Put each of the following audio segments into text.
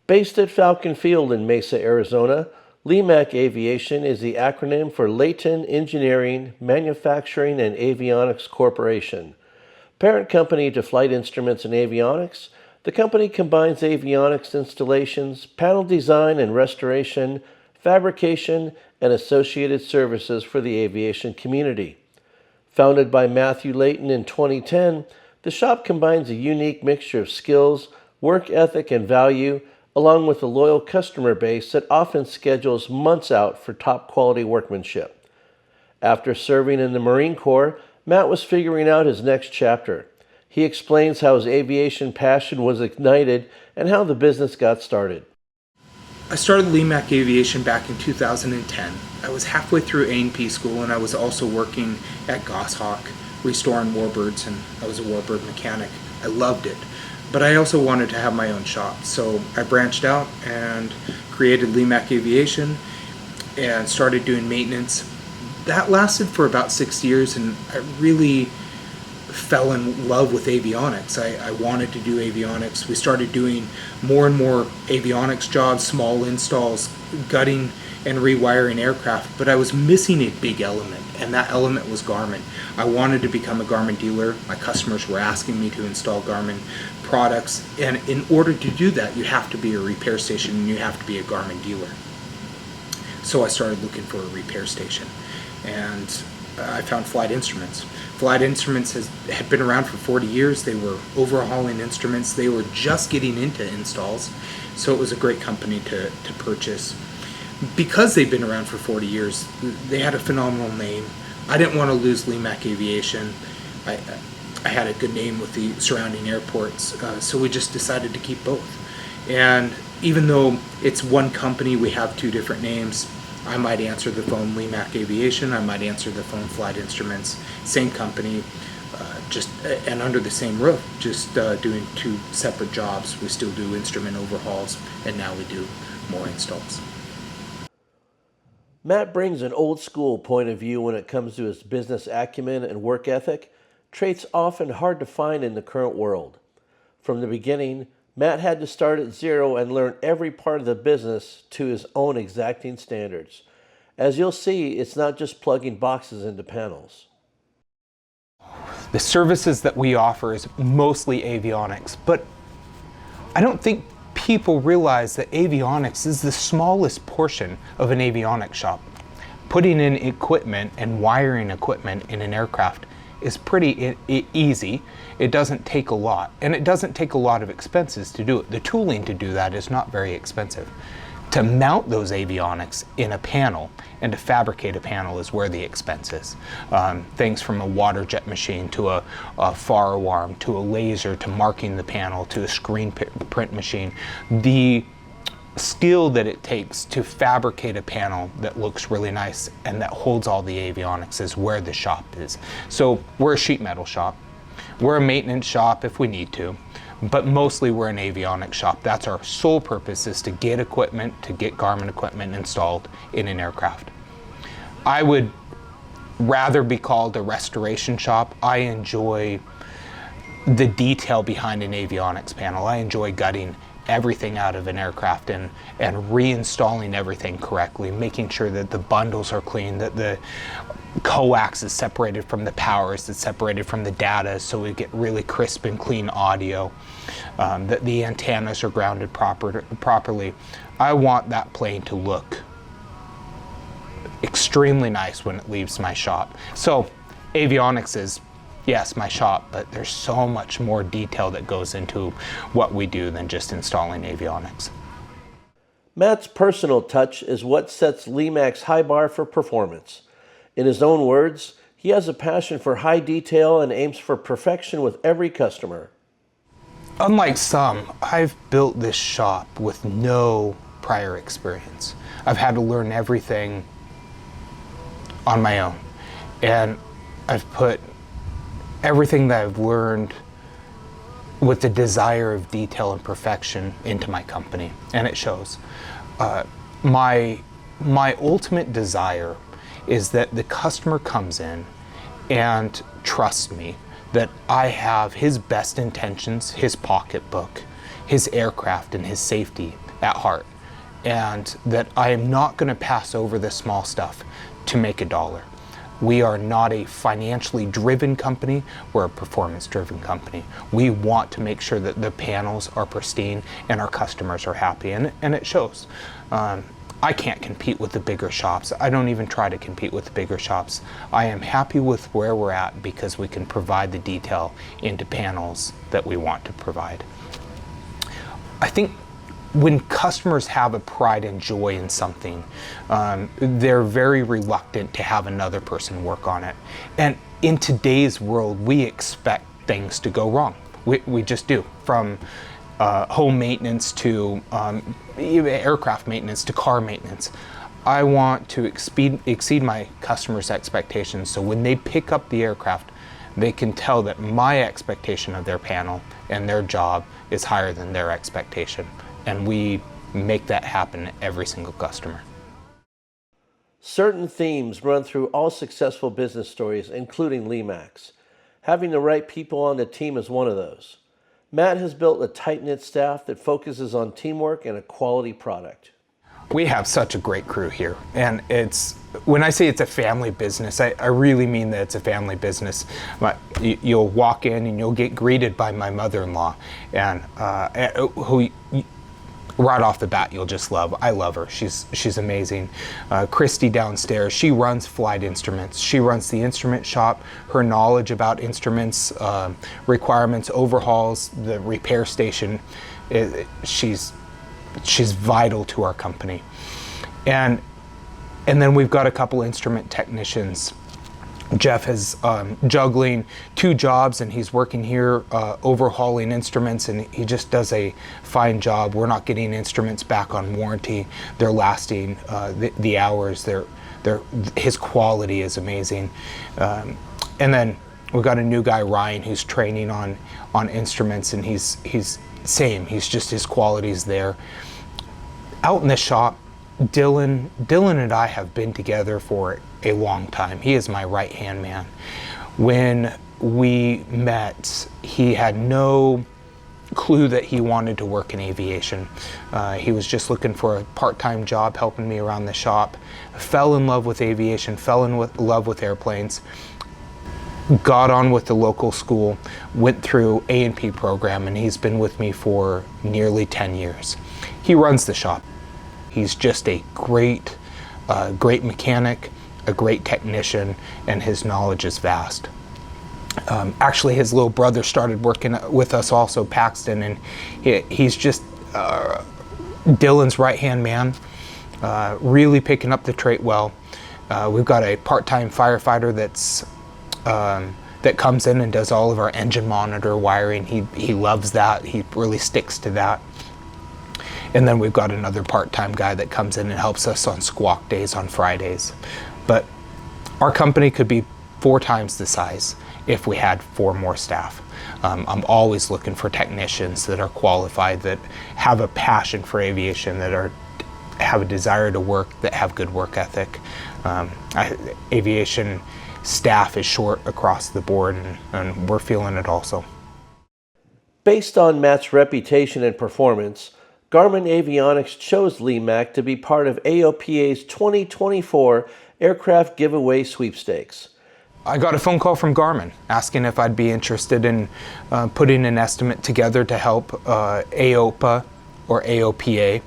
Based at Falcon Field in Mesa, Arizona, Lemac Aviation is the acronym for Layton Engineering, Manufacturing, and Avionics Corporation. Parent company to Flight Instruments and Avionics, the company combines avionics installations, panel design and restoration, fabrication, and associated services for the aviation community. Founded by Matthew Layton in 2010, the shop combines a unique mixture of skills, work ethic, and value, along with a loyal customer base that often schedules months out for top quality workmanship. After serving in the Marine Corps, Matt was figuring out his next chapter. He explains how his aviation passion was ignited and how the business got started. I started Lemac Aviation back in 2010. I was halfway through A&P school, and I was also working at Goshawk, restoring warbirds, and I was a warbird mechanic. I loved it. But I also wanted to have my own shop, so I branched out and created Lemac Aviation and started doing maintenance. That lasted for about 6 years, and I really fell in love with avionics. I wanted to do avionics. We started doing more and more avionics jobs, small installs, gutting and rewiring aircraft, but I was missing a big element, and that element was Garmin. I wanted to become a Garmin dealer. My customers were asking me to install Garmin products, and in order to do that, you have to be a repair station and you have to be a Garmin dealer. So I started looking for a repair station, and I found Flight Instruments. Flight Instruments had been around for 40 years. They were overhauling instruments. They were just getting into installs, so it was a great company to purchase. Because they've been around for 40 years, they had a phenomenal name. I didn't want to lose Lemac Aviation. I had a good name with the surrounding airports, so we just decided to keep both. And even though it's one company, we have two different names. I might answer the phone Lemac Aviation, I might answer the phone Flight Instruments, same company, and under the same roof, just doing two separate jobs. We still do instrument overhauls, and now we do more installs. Matt brings an old school point of view when it comes to his business acumen and work ethic, traits often hard to find in the current world. From the beginning, Matt had to start at zero and learn every part of the business to his own exacting standards. As you'll see, it's not just plugging boxes into panels. The services that we offer is mostly avionics, but I don't think people realize that avionics is the smallest portion of an avionics shop. Putting in equipment and wiring equipment in an aircraft is pretty easy. It doesn't take a lot, and it doesn't take a lot of expenses to do it. The tooling to do that is not very expensive. To mount those avionics in a panel and to fabricate a panel is where the expense is. Things from a water jet machine to a far arm to a laser to marking the panel to a screen print machine. The skill that it takes to fabricate a panel that looks really nice and that holds all the avionics is where the shop is. So we're a sheet metal shop. We're a maintenance shop if we need to, but mostly we're an avionics shop. That's our sole purpose, is to get equipment, to get Garmin equipment installed in an aircraft. I would rather be called a restoration shop. I enjoy the detail behind an avionics panel. I enjoy gutting everything out of an aircraft and reinstalling everything correctly, making sure that the bundles are clean, that the coax is separated from the powers, it's separated from the data, so we get really crisp and clean audio, that the antennas are grounded properly. I want that plane to look extremely nice when it leaves my shop. So avionics is, yes, my shop, but there's so much more detail that goes into what we do than just installing avionics. Matt's personal touch is what sets Lemac's high bar for performance. In his own words, he has a passion for high detail and aims for perfection with every customer. Unlike some, I've built this shop with no prior experience. I've had to learn everything on my own, and I've put everything that I've learned with the desire of detail and perfection into my company, and it shows. My ultimate desire is that the customer comes in and trusts me, that I have his best intentions, his pocketbook, his aircraft, and his safety at heart, and that I am not going to pass over the small stuff to make a dollar. We are not a financially driven company, we're a performance driven company. We want to make sure that the panels are pristine and our customers are happy, and it shows. I can't compete with the bigger shops. I don't even try to compete with the bigger shops. I am happy with where we're at because we can provide the detail into panels that we want to provide. I think when customers have a pride and joy in something, they're very reluctant to have another person work on it. And in today's world, we expect things to go wrong. We just do. From home maintenance to aircraft maintenance to car maintenance. I want to exceed my customers' expectations, so when they pick up the aircraft, they can tell that my expectation of their panel and their job is higher than their expectation. And we make that happen every single customer. Certain themes run through all successful business stories, including Lemac's. Having the right people on the team is one of those. Matt has built a tight-knit staff that focuses on teamwork and a quality product. We have such a great crew here, and when I say it's a family business, I really mean that it's a family business. You'll walk in and you'll get greeted by my mother-in-law, and who right off the bat you'll just love. I love her. She's amazing. Christy downstairs, she runs Flight Instruments. She runs the instrument shop. Her knowledge about instruments, requirements, overhauls, the repair station, she's vital to our company. And then we've got a couple instrument technicians. Jeff is juggling 2 jobs, and he's working here overhauling instruments, and he just does a fine job. We're not getting instruments back on warranty. They're lasting the hours. His quality is amazing. And then we've got a new guy, Ryan, who's training on instruments, and he's same. He's just, his quality's there. Out in the shop, Dylan and I have been together for a long time. He is my right-hand man. When we met, he had no clue that he wanted to work in aviation. He was just looking for a part-time job helping me around the shop. Fell in love with aviation, fell in love with airplanes. Got on with the local school, went through A&P program, and he's been with me for nearly 10 years. He runs the shop. He's just a great mechanic, a great technician, and his knowledge is vast. Actually, his little brother started working with us also, Paxton, and he's just Dylan's right-hand man, really picking up the trait well. We've got a part-time firefighter that comes in and does all of our engine monitor wiring. He loves that. He really sticks to that. And then we've got another part-time guy that comes in and helps us on squawk days on Fridays. But our company could be 4 times the size if we had 4 more staff. I'm always looking for technicians that are qualified, that have a passion for aviation, that have a desire to work, that have good work ethic. Aviation staff is short across the board, and we're feeling it also. Based on Matt's reputation and performance, Garmin Avionics chose Lemac to be part of AOPA's 2024 Aircraft Giveaway Sweepstakes. I got a phone call from Garmin asking if I'd be interested in putting an estimate together to help AOPA or AOPA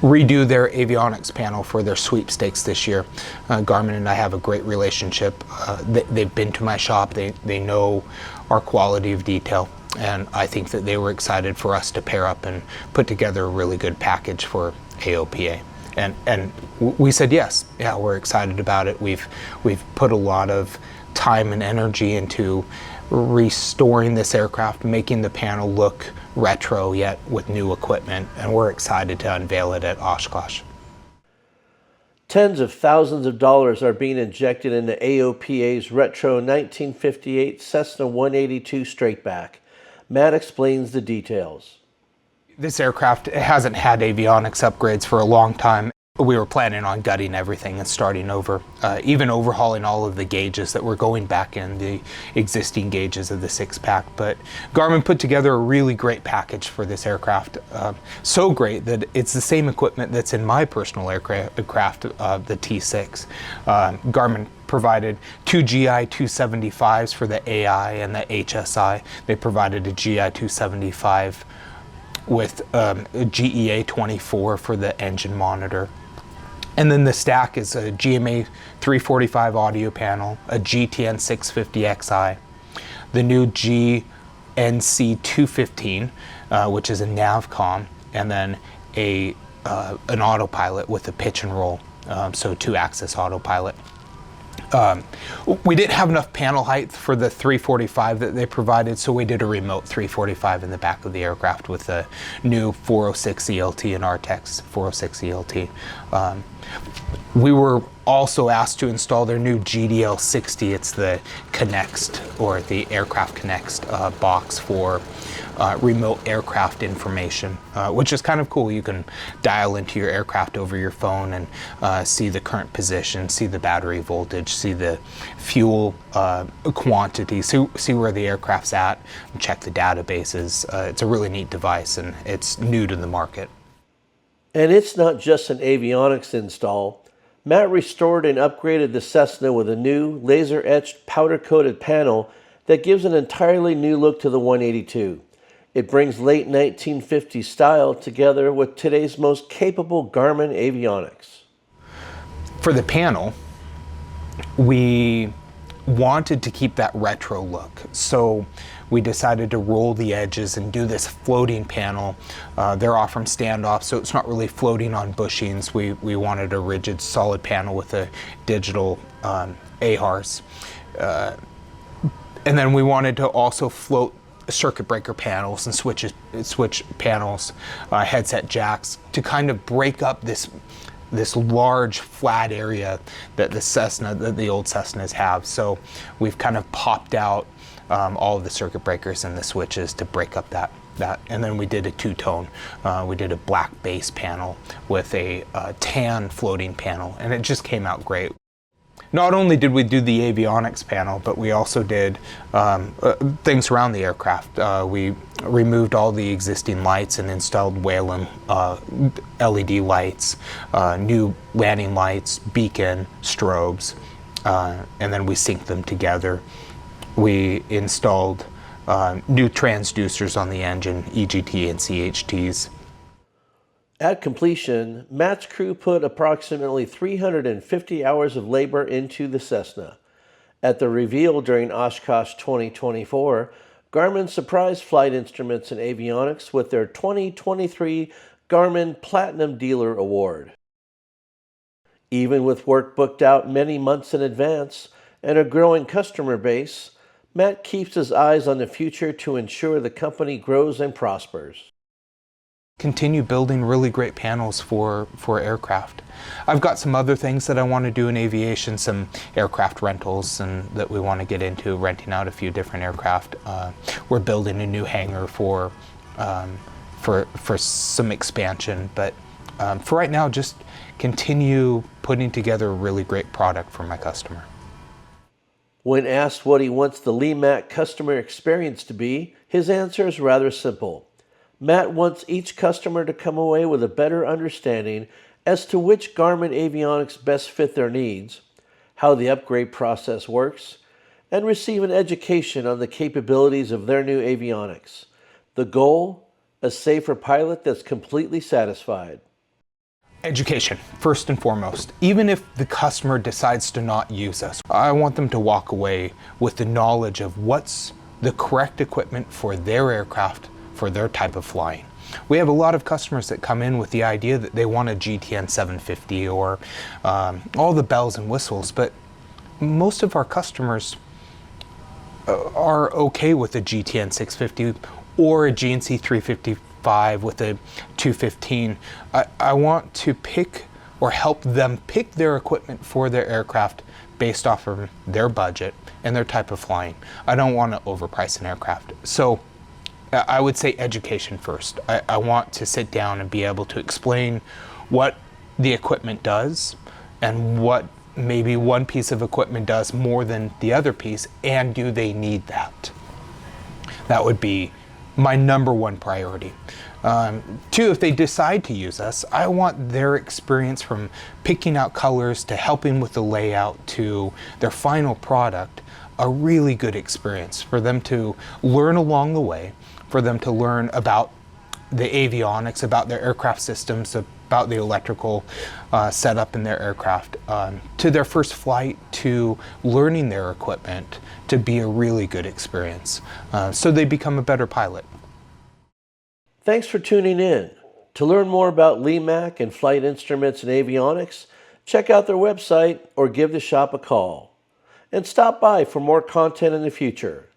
redo their avionics panel for their sweepstakes this year. Garmin and I have a great relationship. They've been to my shop. They know our quality of detail. And I think that they were excited for us to pair up and put together a really good package for AOPA. And we said yes. Yeah, we're excited about it. We've put a lot of time and energy into restoring this aircraft, making the panel look retro yet with new equipment, and we're excited to unveil it at Oshkosh. Tens of thousands of dollars are being injected into AOPA's retro 1958 Cessna 182 straightback. Matt explains the details. This aircraft hasn't had avionics upgrades for a long time. we were planning on gutting everything and starting over, even overhauling all of the gauges that were going back in the existing gauges of the 6-pack. But Garmin put together a really great package for this aircraft. So great that it's the same equipment that's in my personal aircraft, the T6. Garmin provided 2 GI 275s for the AI and the HSI. They provided a GI 275 with a GEA 24 for the engine monitor. And then the stack is a GMA 345 audio panel, a GTN 650XI, the new GNC 215, which is a navcom, and then an autopilot with a pitch and roll, so 2-axis autopilot. We didn't have enough panel height for the 345 that they provided, so we did a remote 345 in the back of the aircraft with a new 406 ELT and RTX 406 ELT. We were also asked to install their new GDL 60. It's the Connext, or the Aircraft Connext box for remote aircraft information, which is kind of cool. You can dial into your aircraft over your phone and see the current position, see the battery voltage, see the fuel quantity, see where the aircraft's at, and check the databases. It's a really neat device, and it's new to the market. And it's not just an avionics install. Matt restored and upgraded the Cessna with a new laser-etched powder-coated panel that gives an entirely new look to the 182. It brings late 1950s style together with today's most capable Garmin avionics. For the panel, we wanted to keep that retro look, so we decided to roll the edges and do this floating panel. They're off from standoff, so it's not really floating on bushings. We wanted a rigid, solid panel with a digital AHRS. And then we wanted to also float circuit breaker panels and switch panels, headset jacks, to kind of break up this large flat area that the old Cessnas have. So we've kind of popped out all of the circuit breakers and the switches to break up that. And then we did a two-tone. We did a black base panel with a tan floating panel, and it just came out great. Not only did we do the avionics panel, but we also did things around the aircraft. We removed all the existing lights and installed Whalen LED lights, new landing lights, beacon, strobes, and then we synced them together. We installed new transducers on the engine, EGT and CHTs. At completion, Matt's crew put approximately 350 hours of labor into the Cessna. At the reveal during Oshkosh 2024, Garmin surprised flight instruments and avionics with their 2023 Garmin Platinum Dealer Award. Even with work booked out many months in advance and a growing customer base, Matt keeps his eyes on the future to ensure the company grows and prospers. Continue building really great panels for aircraft. I've got some other things that I want to do in aviation, some aircraft rentals, and that we want to get into, renting out a few different aircraft. We're building a new hangar for some expansion, but for right now, just continue putting together a really great product for my customer. When asked what he wants the Lemac customer experience to be, his answer is rather simple. Matt wants each customer to come away with a better understanding as to which Garmin avionics best fit their needs, how the upgrade process works, and receive an education on the capabilities of their new avionics. The goal? A safer pilot that's completely satisfied. Education, first and foremost. Even if the customer decides to not use us, I want them to walk away with the knowledge of what's the correct equipment for their aircraft, for their type of flying. We have a lot of customers that come in with the idea that they want a GTN 750 or all the bells and whistles, but most of our customers are okay with a GTN 650 or a GNC 355 with a 215. I want to pick or help them pick their equipment for their aircraft based off of their budget and their type of flying. I don't want to overprice an aircraft. So I would say education first. I want to sit down and be able to explain what the equipment does and what maybe one piece of equipment does more than the other piece, and do they need that? That would be my number one priority. Two, if they decide to use us, I want their experience from picking out colors to helping with the layout to their final product a really good experience for them to learn along the way, for them to learn about the avionics, about their aircraft systems, about the electrical setup in their aircraft, to their first flight, to learning their equipment, to be a really good experience, so they become a better pilot. Thanks for tuning in. To learn more about Lemac and flight instruments and avionics, check out their website or give the shop a call. And stop by for more content in the future.